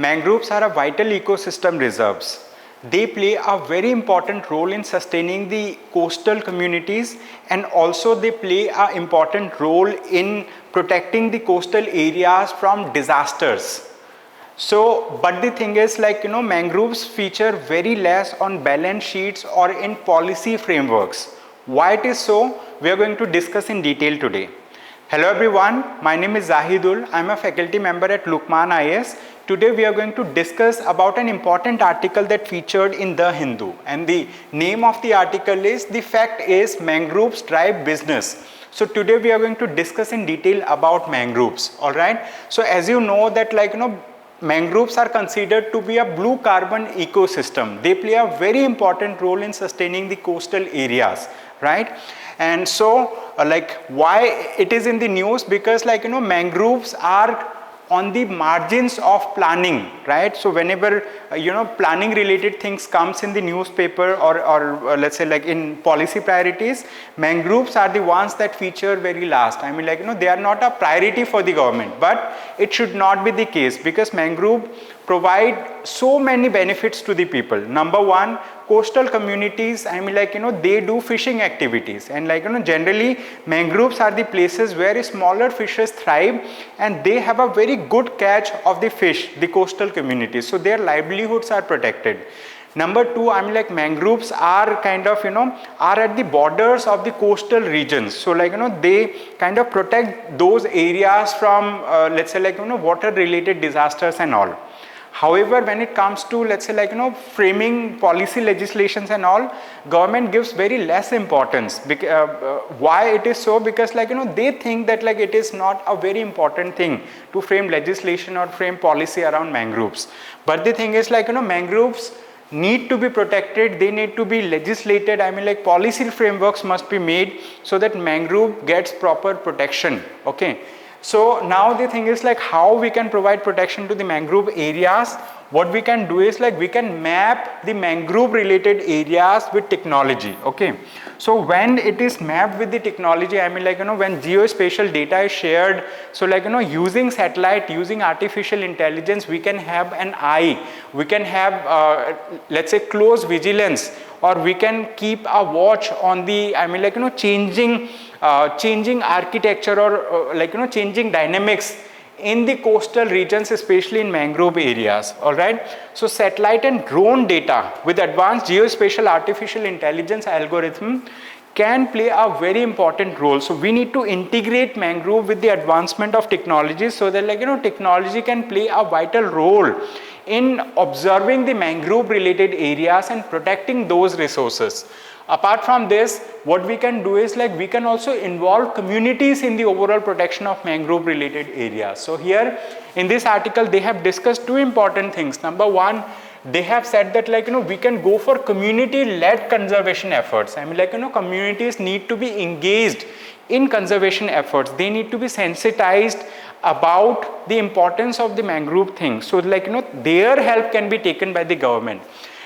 Mangroves are a vital ecosystem reserves. They play a very important role in sustaining the coastal communities, and also they play an important role in protecting the coastal areas from disasters. So, but the thing is, like, mangroves feature very less on balance sheets or in policy frameworks. Why it is so, we are going to discuss in detail today. Hello everyone, my name is Zahidul. I am a faculty member at Lukmaan IS. Today we are going to discuss about an important article that featured in The Hindu, and the name of the article is "The Fact is Mangroves Drive Business." So today we are going to discuss in detail about mangroves, alright. So as you know that, like, mangroves are considered to be a blue carbon ecosystem. They play a very important role in sustaining the coastal areas, right? And so like, why it is in the news? Because, like, mangroves are on the margins of planning, right? So whenever planning related things comes in the newspaper or let's say like in policy priorities, mangroves are the ones that feature very last. I mean, like, they are not a priority for the government, but it should not be the case, because mangrove provide so many benefits to the people. Number one, coastal communities, I mean, like, they do fishing activities, and, like, generally mangroves are the places where smaller fishes thrive, and they have a very good catch of the fish, the coastal communities, so their livelihoods are protected. Number two, I mean, like, mangroves are kind of, are at the borders of the coastal regions. So, like, they kind of protect those areas from, let's say, like, water related disasters and all. However, when it comes to, let's say, like, framing policy legislations and all, government gives very less importance. Why it is so? Because, like, they think that, like, it is not a very important thing to frame legislation or frame policy around mangroves. But the thing is, like, mangroves need to be protected, they need to be legislated. I mean, like, policy frameworks must be made so that mangrove gets proper protection, okay. So now the thing is, like, how we can provide protection to the mangrove areas. What we can do is, like, we can map the mangrove related areas with technology, okay. So when it is mapped with the technology, I mean, like, when geospatial data is shared, so, like, using satellite, using artificial intelligence, we can have an eye, we can have let's say close vigilance, or we can keep a watch on the, I mean, like, changing architecture or like, changing dynamics in the coastal regions, especially in mangrove areas, all right. So satellite and drone data with advanced geospatial artificial intelligence algorithm can play a very important role. So we need to integrate mangrove with the advancement of technology, so that, like, technology can play a vital role in observing the mangrove related areas and protecting those resources. Apart from this, what we can do is, like, we can also involve communities in the overall protection of mangrove related areas. So here in this article they have discussed two important things. Number one, they have said that, like, we can go for community led conservation efforts. I mean, like, communities need to be engaged in conservation efforts. They need to be sensitized about the importance of the mangrove thing. So, like, their help can be taken by the government.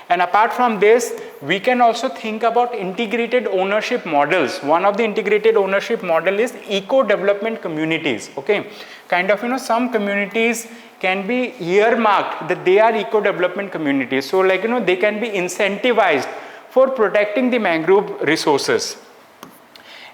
And apart from this, we can also think about integrated ownership models. One of the integrated ownership model is eco-development communities, okay. Kind of, some communities can be earmarked that they are eco-development communities. So, like, they can be incentivized for protecting the mangrove resources.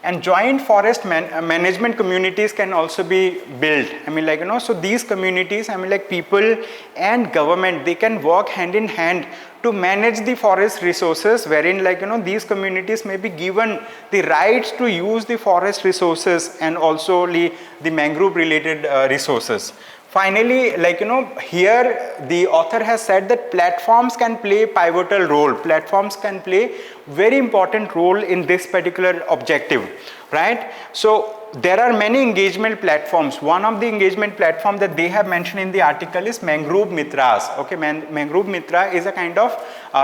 And joint forest management communities can also be built. I mean, like, so these communities, I mean, like, people and government, they can work hand in hand to manage the forest resources, wherein, like, these communities may be given the rights to use the forest resources and also the mangrove related resources. Finally, like, here the author has said that platforms can play pivotal role. Platforms can play very important role in this particular objective, right? So there are many engagement platforms. One of the engagement platform that they have mentioned in the article is Mangrove Mitras. Okay, Mangrove Mitra is a kind of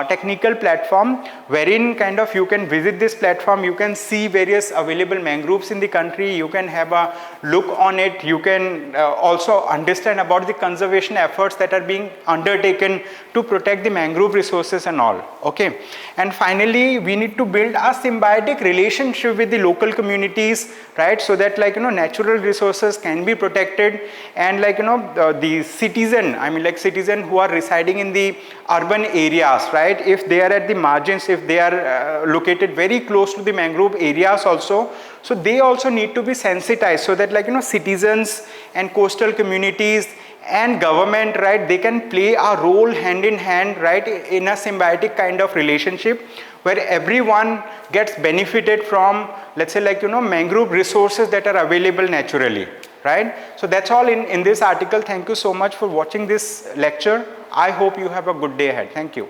technical platform wherein kind of you can visit this platform, you can see various available mangroves in the country, you can have a look on it, you can also understand about the conservation efforts that are being undertaken to protect the mangrove resources and all. Okay, and finally we need to build a symbiotic relationship with the local communities, right? So that like natural resources can be protected, and like the citizen, I mean like citizen who are residing in the urban areas, right, if they are at the margins, if they are located very close to the mangrove areas also, so they also need to be sensitized, so that like citizens and coastal communities and government, right, they can play a role hand in hand, right, in a symbiotic kind of relationship where everyone gets benefited from, let's say like mangrove resources that are available naturally, right. So that's all in this article. Thank you so much for watching this lecture. I hope you have a good day ahead. Thank you.